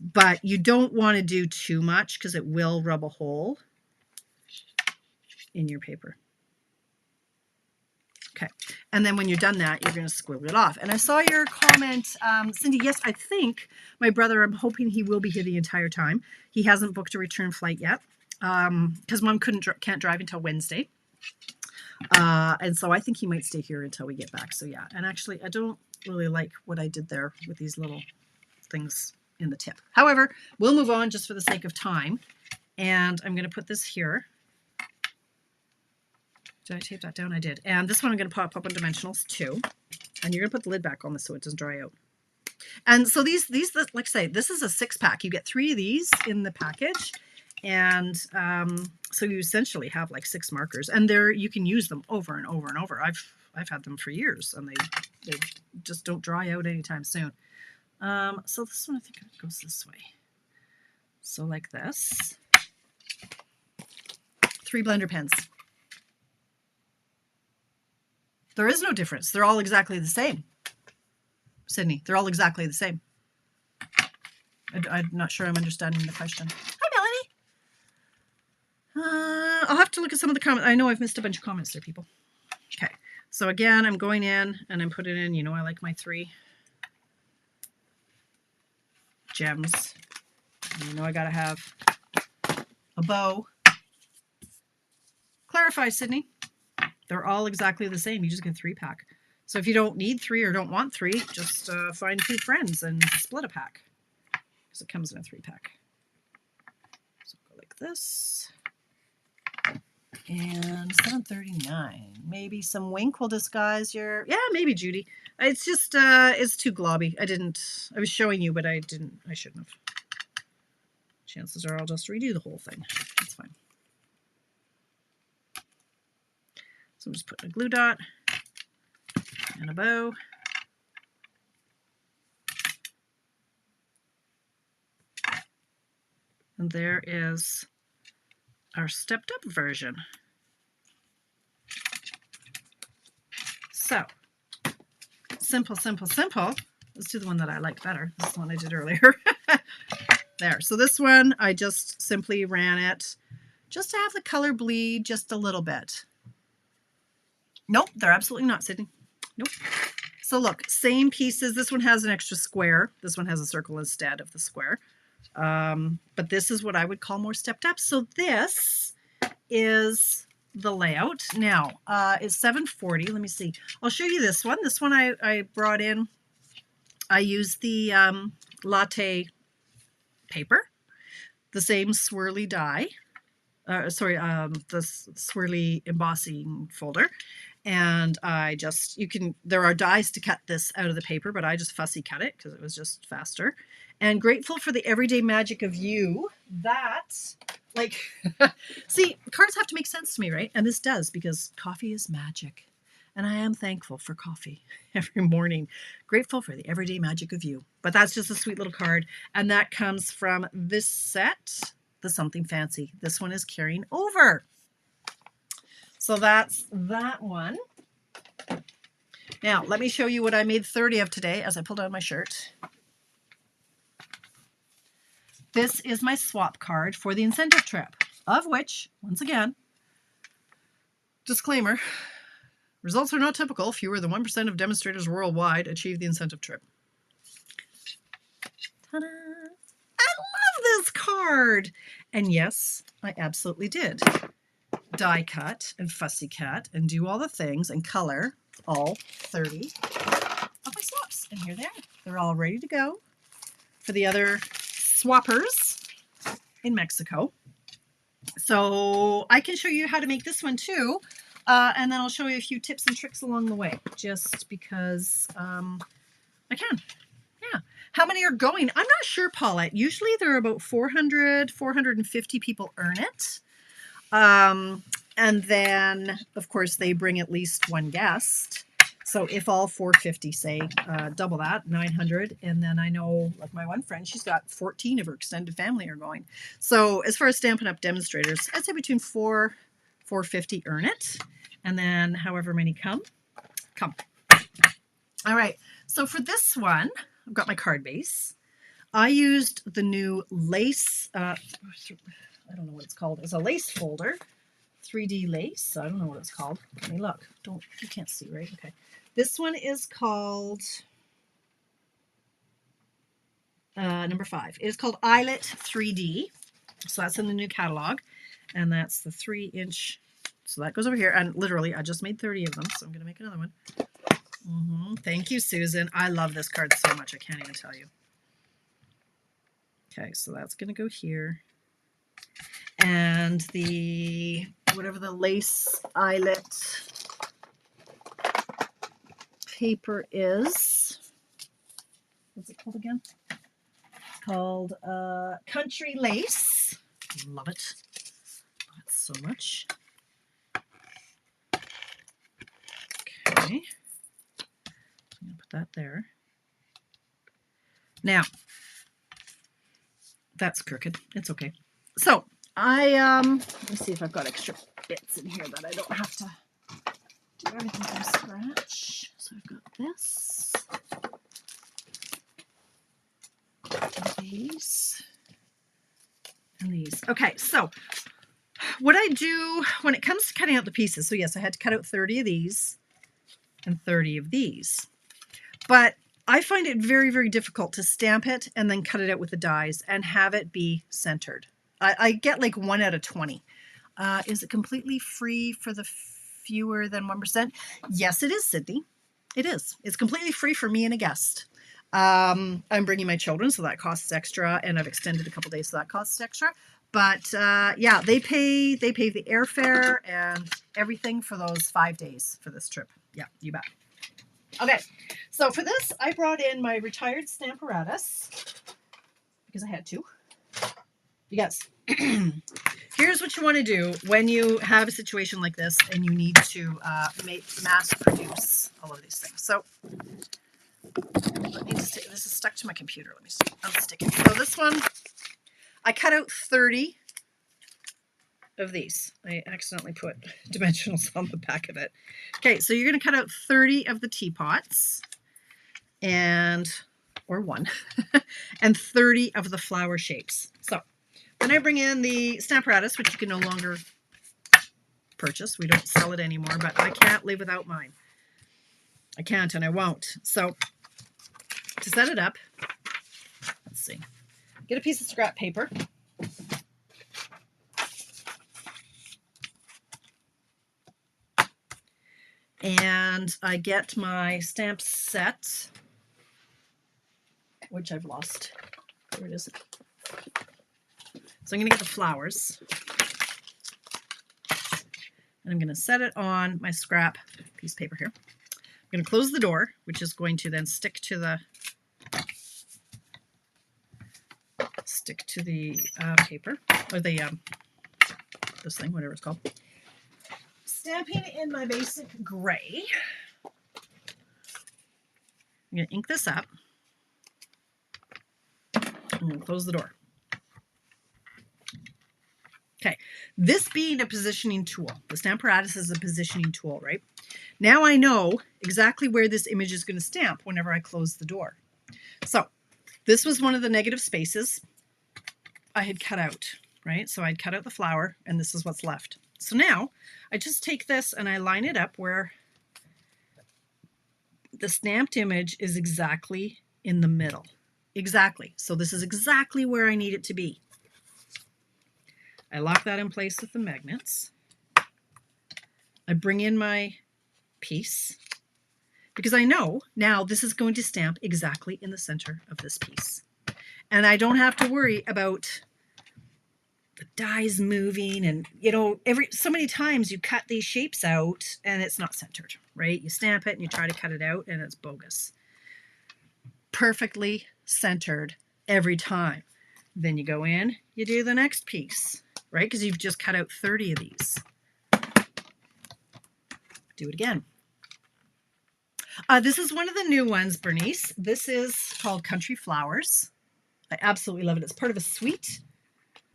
But you don't want to do too much because it will rub a hole in your paper. Okay, and then when you're done that, you're going to squiggle it off. And I saw your comment, Cindy. Yes, I think my brother, I'm hoping he will be here the entire time. He hasn't booked a return flight yet because Mom can't drive until Wednesday. And so I think he might stay here until we get back. So yeah, and actually I don't really like what I did there with these little things in the tip. However, we'll move on just for the sake of time. And I'm going to put this here. Did I tape that down? I did. And this one I'm going to pop up on dimensionals too. And you're going to put the lid back on this so it doesn't dry out. And so these, like I say, this is a 6-pack. You get 3 of these in the package. And so you essentially have like 6 markers. And you can use them over and over and over. I've had them for years, and they just don't dry out anytime soon. So this one, I think it goes this way. So like this. 3 blender pens. There is no difference. They're all exactly the same. Sydney, they're all exactly the same. I'm not sure I'm understanding the question. Hi, Melanie. I'll have to look at some of the comments. I know I've missed a bunch of comments there, people. Okay. So again, I'm going in and I'm putting in, you know, I like my 3 gems. And you know I gotta have a bow. Clarify, Sydney. They're all exactly the same. You just get a 3-pack. So if you don't need 3 or don't want 3, just find 2 friends and split a pack. Because it comes in a 3-pack. So go like this. And 739. Maybe some wink will disguise your... Yeah, maybe, Judy. It's just, it's too globby. I was showing you, but I shouldn't have. Chances are I'll just redo the whole thing. That's fine. So I'm just putting a glue dot and a bow. And there is our stepped up version. So, simple, simple, simple. Let's do the one that I like better. This is the one I did earlier. There. So this one, I just simply ran it just to have the color bleed just a little bit. Nope, they're absolutely not, Sydney. Nope. So look, same pieces. This one has an extra square. This one has a circle instead of the square. But this is what I would call more stepped up. So this is the layout. Now, it's 740. Let me see. I'll show you this one. This one I brought in. I used the latte paper, the same swirly die. The swirly embossing folder. And I just, there are dies to cut this out of the paper, but I just fussy cut it because it was just faster. And grateful for the everyday magic of you that, like, see, cards have to make sense to me, right? And this does, because coffee is magic. And I am thankful for coffee every morning. Grateful for the everyday magic of you. But that's just a sweet little card. And that comes from this set, the Something Fancy. This one is carrying over. So that's that one. Now, let me show you what I made 30 of today as I pulled out my shirt. This is my swap card for the incentive trip, of which, once again, disclaimer, results are not typical. Fewer than 1% of demonstrators worldwide achieve the incentive trip. Ta-da! I love this card! And yes, I absolutely did die cut and fussy cut and do all the things and color all 30 of my swaps. And here they are. They're all ready to go for the other swappers in Mexico. So I can show you how to make this one too. And then I'll show you a few tips and tricks along the way, just because I can. Yeah. How many are going? I'm not sure, Paulette. Usually there are about 400, 450 people earn it. And then, of course, they bring at least one guest. So if all 450 say, double that, 900. And then I know, like my one friend, she's got 14 of her extended family are going. So as far as Stampin' Up! Demonstrators, I'd say between 450 earn it. And then however many come. All right. So for this one, I've got my card base. I used the new lace, I don't know what it's called. It's a lace folder, 3D lace. I don't know what it's called. Let me look. You can't see, right? Okay. This one is called number 5. It is called Eyelet 3D. So that's in the new catalog. And that's the 3-inch. So that goes over here. And literally, I just made 30 of them. So I'm going to make another one. Thank you, Susan. I love this card so much. I can't even tell you. Okay, so that's going to go here. And the, whatever the lace eyelet paper is, what's it called again? It's called Country Lace. Love it. Love it so much. Okay. I'm going to put that there. Now, that's crooked. It's okay. So, let me see if I've got extra bits in here that I don't have to do everything from scratch. So I've got this, and these, and these. Okay, so what I do when it comes to cutting out the pieces, so yes, I had to cut out 30 of these and 30 of these. But I find it very, very difficult to stamp it and then cut it out with the dies and have it be centered. I get like 1 out of 20. Is it completely free for the fewer than 1%? Yes, it is, Sydney. It is. It's completely free for me and a guest. I'm bringing my children, so that costs extra, and I've extended a couple days, so that costs extra. But yeah, they pay the airfare and everything for those 5 days for this trip. Yeah, you bet. Okay, so for this, I brought in my retired Stamparatus because I had to. Because here's what you want to do when you have a situation like this and you need to mass produce all of these things. So let me just, this is stuck to my computer. Let me unstick it. So this one, I cut out 30 of these. I accidentally put dimensionals on the back of it. Okay, so you're going to cut out 30 of the teapots or one, and 30 of the flower shapes. So then I bring in the Stamparatus, which you can no longer purchase. We don't sell it anymore, but I can't live without mine. I can't and I won't. So to set it up, let's see. Get a piece of scrap paper. And I get my stamp set, which I've lost. Where it is. So I'm going to get the flowers. And I'm going to set it on my scrap piece of paper here. I'm going to close the door, which is going to then stick to the paper, or the this thing, whatever it's called. Stamping in my basic gray. I'm going to ink this up. I'm going to close the door. Okay, this being a positioning tool, the Stamparatus is a positioning tool, right? Now I know exactly where this image is going to stamp whenever I close the door. So this was one of the negative spaces I had cut out, right? So I'd cut out the flower, and this is what's left. So now I just take this and I line it up where the stamped image is exactly in the middle. Exactly. So this is exactly where I need it to be. I lock that in place with the magnets. I bring in my piece because I know now this is going to stamp exactly in the center of this piece. And I don't have to worry about the dies moving, and so many times you cut these shapes out and it's not centered, right? You stamp it and you try to cut it out and it's bogus. Perfectly centered every time. Then you go in, you do the next piece, right? Because you've just cut out 30 of these. Do it again. This is one of the new ones, Bernice. This is called Country Flowers. I absolutely love it. It's part of a suite.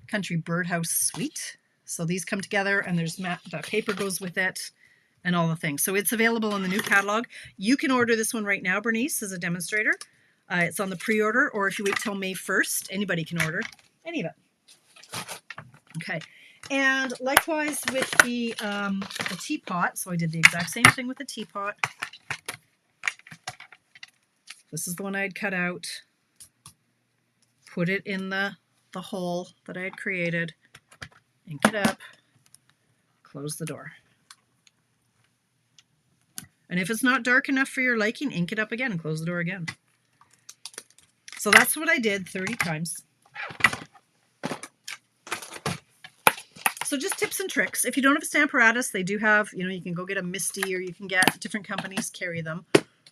Country Birdhouse suite. So these come together and there's the paper goes with it and all the things. So it's available in the new catalog. You can order this one right now, Bernice, as a demonstrator. It's on the pre-order, or if you wait till May 1st, anybody can order any of it. Okay, and likewise with the teapot. So I did the exact same thing with the teapot. This is the one I had cut out. Put it in the hole that I had created, ink it up, close the door. And if it's not dark enough for your liking, ink it up again and close the door again. So that's what I did 30 times. So just tips and tricks. If you don't have a Stamparatus, they do have, you can go get a Misty, or you can get different companies carry them,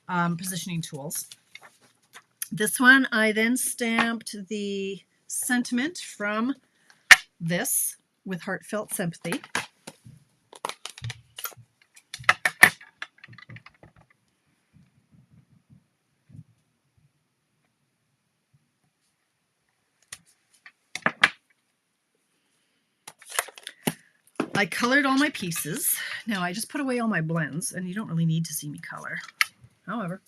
positioning tools. This one, I then stamped the sentiment from this with Heartfelt Sympathy. I colored all my pieces. Now I just put away all my blends, and you don't really need to see me color. However,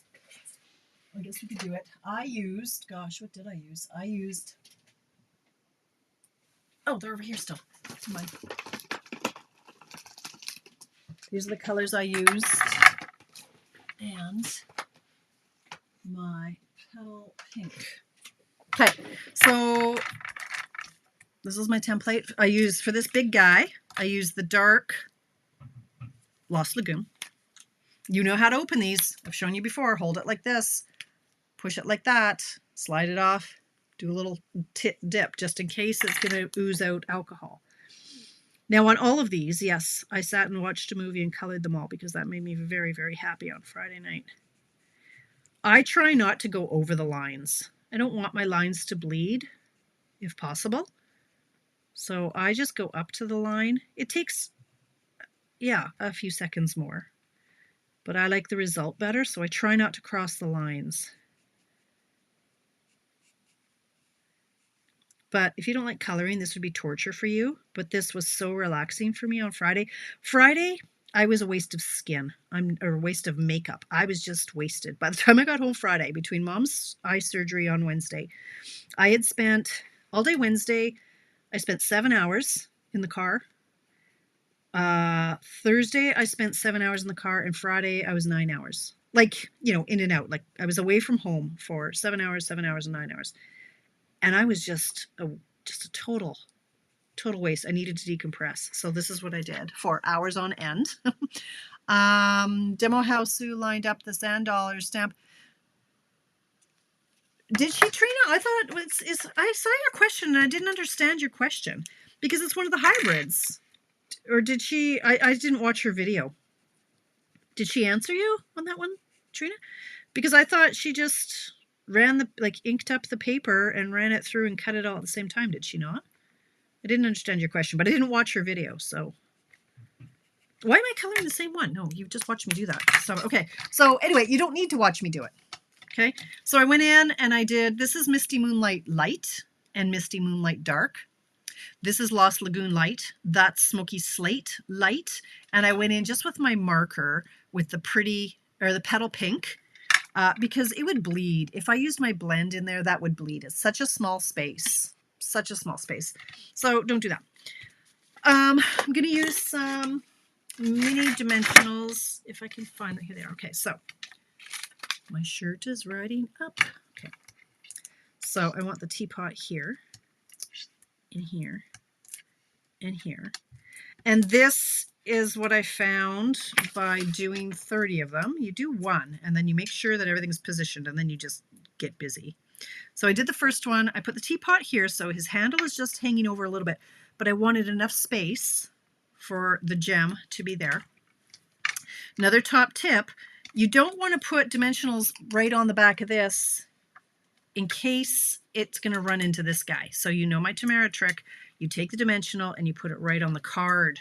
I guess we could do it. I used, gosh, what did I use? Oh, they're over here still. These are the colors I used. And my petal pink. Okay, so this is my template. I used, for this big guy, I used the dark Lost Lagoon. You know how to open these. I've shown you before. Hold it like this. Push it like that. Slide it off. Do a little dip just in case it's going to ooze out alcohol. Now on all of these, yes, I sat and watched a movie and colored them all because that made me very, very happy on Friday night. I try not to go over the lines. I don't want my lines to bleed, if possible. So I just go up to the line. It takes, a few seconds more. But I like the result better, so I try not to cross the lines. But if you don't like coloring, this would be torture for you. But this was so relaxing for me on Friday. Friday, I was a waste of skin. Or a waste of makeup. I was just wasted. By the time I got home Friday, between Mom's eye surgery on Wednesday, I had spent all day Wednesday. I spent 7 hours in the car. Thursday, I spent 7 hours in the car, and Friday, I was 9 hours. Like, in and out. Like, I was away from home for 7 hours, and 9 hours. And I was just a total waste. I needed to decompress. So this is what I did for hours on end. Demo how Sue lined up the sand dollar stamp. Did she, Trina? I thought I saw your question and I didn't understand your question because it's one of the hybrids. Or did she? I didn't watch her video. Did she answer you on that one, Trina? Because I thought she just ran inked up the paper and ran it through and cut it all at the same time. Did she not? I didn't understand your question, but I didn't watch her video. So why am I coloring the same one? No, you just watched me do that. So, okay. So anyway, you don't need to watch me do it. Okay. So I went in and I did, this is Misty Moonlight Light and Misty Moonlight Dark. This is Lost Lagoon Light. That's Smoky Slate Light. And I went in just with my marker with the the petal pink because it would bleed. If I used my blend in there, that would bleed. It's such a small space. Such a small space. So don't do that. I'm going to use some mini dimensionals if I can find them. Here they are. Okay, so my shirt is riding up. Okay, so I want the teapot here, and here, and here. And this is what I found by doing 30 of them. You do one, and then you make sure that everything's positioned, and then you just get busy. So I did the first one. I put the teapot here, so his handle is just hanging over a little bit, but I wanted enough space for the gem to be there. Another top tip, you don't want to put dimensionals right on the back of this in case it's going to run into this guy. So you know my Tamara trick, you take the dimensional and you put it right on the card.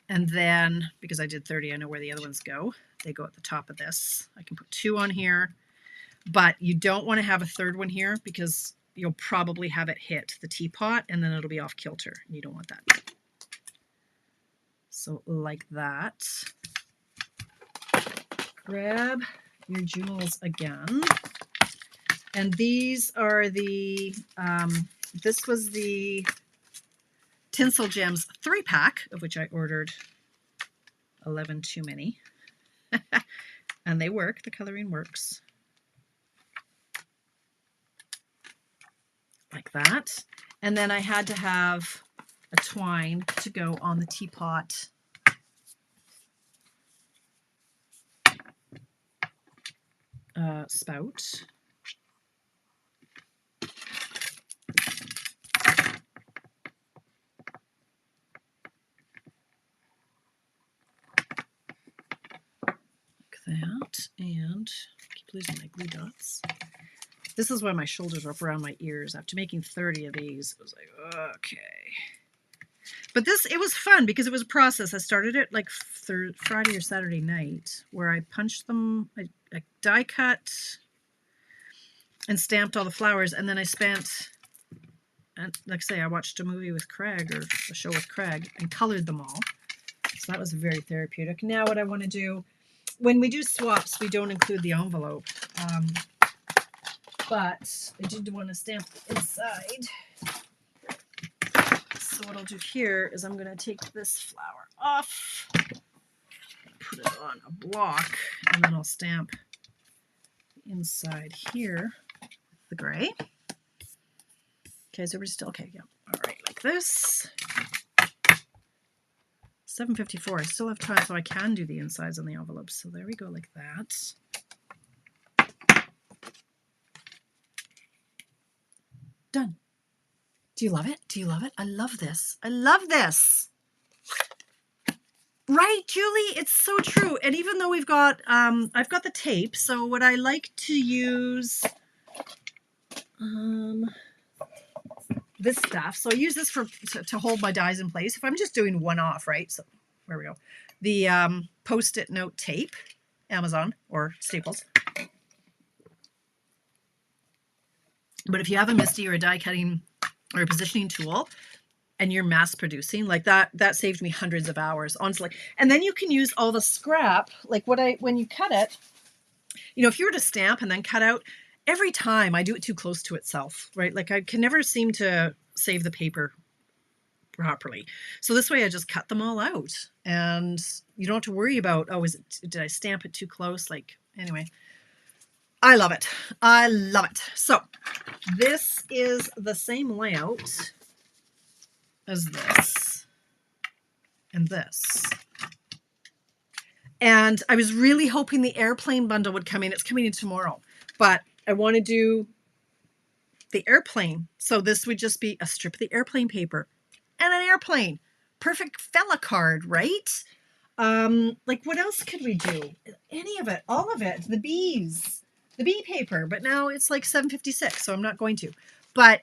And then, because I did 30, I know where the other ones go. They go at the top of this. I can put 2 on here. But you don't want to have a third one here because you'll probably have it hit the teapot and then it'll be off kilter. And you don't want that. So like that. Grab your jewels again. And these are the, this was the Tinsel Gems 3-pack, of which I ordered 11 too many. And they work, the coloring works. Like that. And then I had to have a twine to go on the teapot. Spout. Like that. And I keep losing my glue dots. This is why my shoulders are up around my ears. After making 30 of these, it was like, okay. But it was fun because it was a process. I started it like Friday or Saturday night where I punched them, I die cut and stamped all the flowers. And then I spent, and like I say, I watched a movie with Craig or a show with Craig and colored them all. So that was very therapeutic. Now what I want to do, when we do swaps, we don't include the envelope. But I did want to stamp the inside. So what I'll do here is I'm going to take this flower off, put it on a block, and then I'll stamp the inside here with the gray. Okay, is everybody still okay? Yeah. All right, like this. 7:54. I still have time, so I can do the insides on the envelopes. So there we go, like that. Done. Do you love it? Do you love it? I love this. I love this. Right, Julie? It's so true. And even though we've got, I've got the tape, so what I like to use, this stuff. So I use this to hold my dies in place. If I'm just doing one off, right? So where we go. The Post-it note tape, Amazon or Staples. But if you have a MISTI or a die cutting or a positioning tool, and you're mass producing, like that saved me hundreds of hours, honestly. And then you can use all the scrap, like when you cut it, if you were to stamp and then cut out, every time I do it too close to itself, right? Like I can never seem to save the paper properly. So this way I just cut them all out, and you don't have to worry about, did I stamp it too close? Like, anyway, I love it. I love it. So this is the same layout as this and this. And I was really hoping the airplane bundle would come in. It's coming in tomorrow, but I want to do the airplane. So this would just be a strip of the airplane paper and an airplane. Perfect fella card, right? Like what else could we do? Any of it, all of it, the bees, the bee paper, but now it's like $7.56, so I'm not going to. But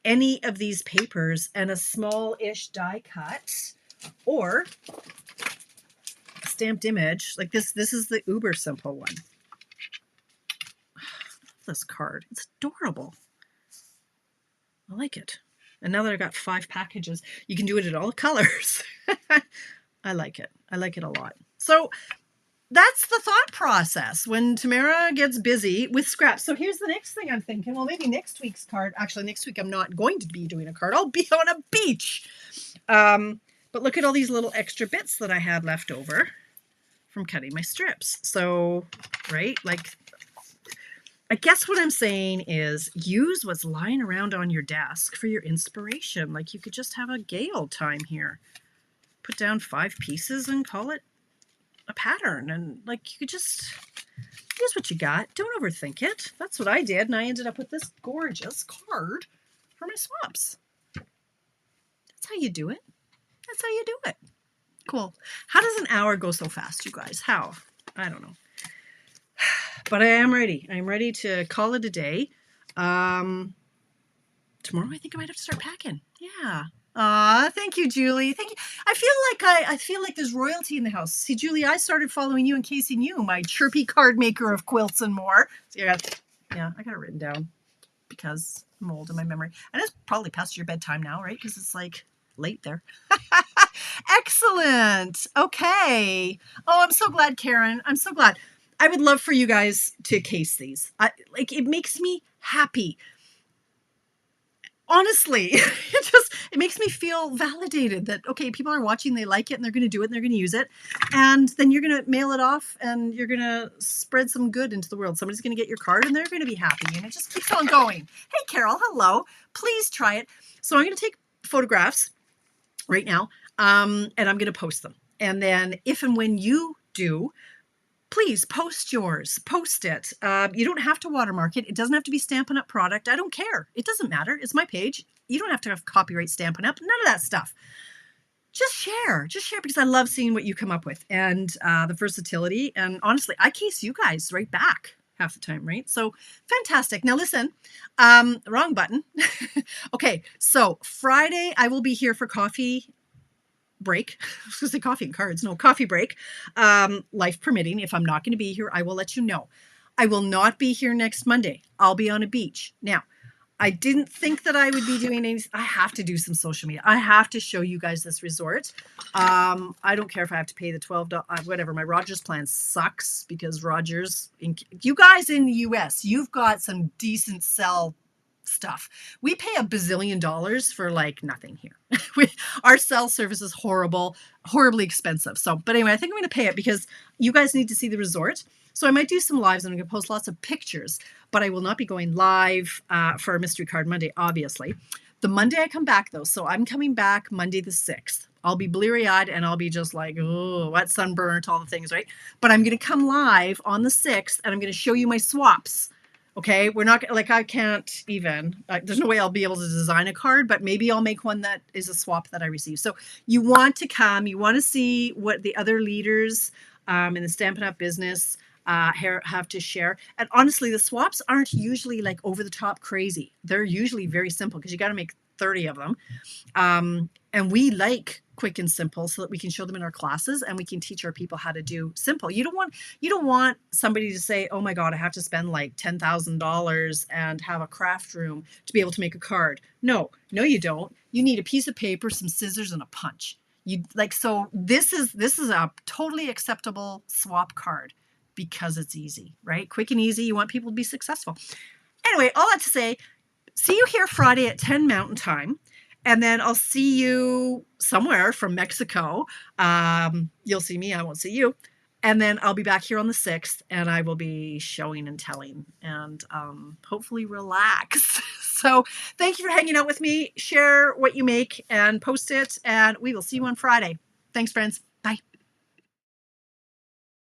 any of these papers and a small-ish die cut or a stamped image, like this is the uber simple one. This card, it's adorable. I like it. And now that I've got 5 packages, you can do it in all colors. I like it. I like it a lot. So that's the thought process when Tamara gets busy with scraps. So here's the next thing I'm thinking. Well, maybe next week's card. Actually, next week I'm not going to be doing a card. I'll be on a beach. But look at all these little extra bits that I had left over from cutting my strips. So, right, like, I guess what I'm saying is use what's lying around on your desk for your inspiration. Like you could just have a gay old time here. Put down 5 pieces and call it a pattern. And like you could just use what you got. Don't overthink it. That's what I did. And I ended up with this gorgeous card for my swaps. That's how you do it. That's how you do it. Cool. How does an hour go so fast, you guys? How? I don't know. But I am ready. I'm ready to call it a day. Tomorrow I think I might have to start packing. Yeah. Thank you, Julie. Thank you. I feel like there's royalty in the house. See, Julie, I started following you and casing you, my chirpy card maker of quilts and more. So I got it written down because I'm old in my memory. And it's probably past your bedtime now, right? Because it's like late there. Excellent. Okay. Oh, I'm so glad, Karen. I'm so glad. I would love for you guys to case these. It makes me happy. Honestly, it makes me feel validated that, okay, people are watching, they like it, and they're going to do it, and they're going to use it. And then you're going to mail it off, and you're going to spread some good into the world. Somebody's going to get your card, and they're going to be happy. And it just keeps on going. Hey, Carol, hello. Please try it. So I'm going to take photographs right now, and I'm going to post them. And then if and when you do, please post yours. Post it. You don't have to watermark it. It doesn't have to be Stampin' Up! Product. I don't care. It doesn't matter. It's my page. You don't have to have copyright Stampin' Up! None of that stuff. Just share. Just share because I love seeing what you come up with and the versatility. And honestly, I case you guys right back half the time, right? So fantastic. Now listen, wrong button. Okay, so Friday I will be here for coffee break. I was going to say coffee and cards. No, coffee break. Life permitting. If I'm not going to be here, I will let you know. I will not be here next Monday. I'll be on a beach. Now, I didn't think that I would be doing any. I have to do some social media. I have to show you guys this resort. I don't care if I have to pay the $12, whatever. My Rogers plan sucks because Rogers, you guys in the US, you've got some decent cell stuff. We pay $1 bazillion for like nothing here. Our cell service is horrible, horribly expensive. So, but anyway, I think I'm going to pay it because you guys need to see the resort. So I might do some lives and I'm going to post lots of pictures, but I will not be going live for a mystery card Monday, obviously. The Monday I come back though. So I'm coming back Monday the 6th. I'll be bleary-eyed and I'll be just like, oh, what sunburnt, all the things, right? But I'm going to come live on the 6th and I'm going to show you my swaps. Okay, we're not like I can't even. There's no way I'll be able to design a card, but maybe I'll make one that is a swap that I receive. So you want to come, you want to see what the other leaders in the Stampin' Up! Business have to share. And honestly, the swaps aren't usually like over the top crazy. They're usually very simple because you got to make 30 of them. And we like quick and simple so that we can show them in our classes and we can teach our people how to do simple. You don't want somebody to say, oh my God, I have to spend like $10,000 and have a craft room to be able to make a card. No, you don't. You need a piece of paper, some scissors, and a punch. So this is a totally acceptable swap card because it's easy, right? Quick and easy. You want people to be successful. Anyway, all that to say, see you here Friday at 10 Mountain Time. And then I'll see you somewhere from Mexico. You'll see me, I won't see you. And then I'll be back here on the 6th and I will be showing and telling and hopefully relax. So thank you for hanging out with me. Share what you make and post it. And we will see you on Friday. Thanks, friends. Bye.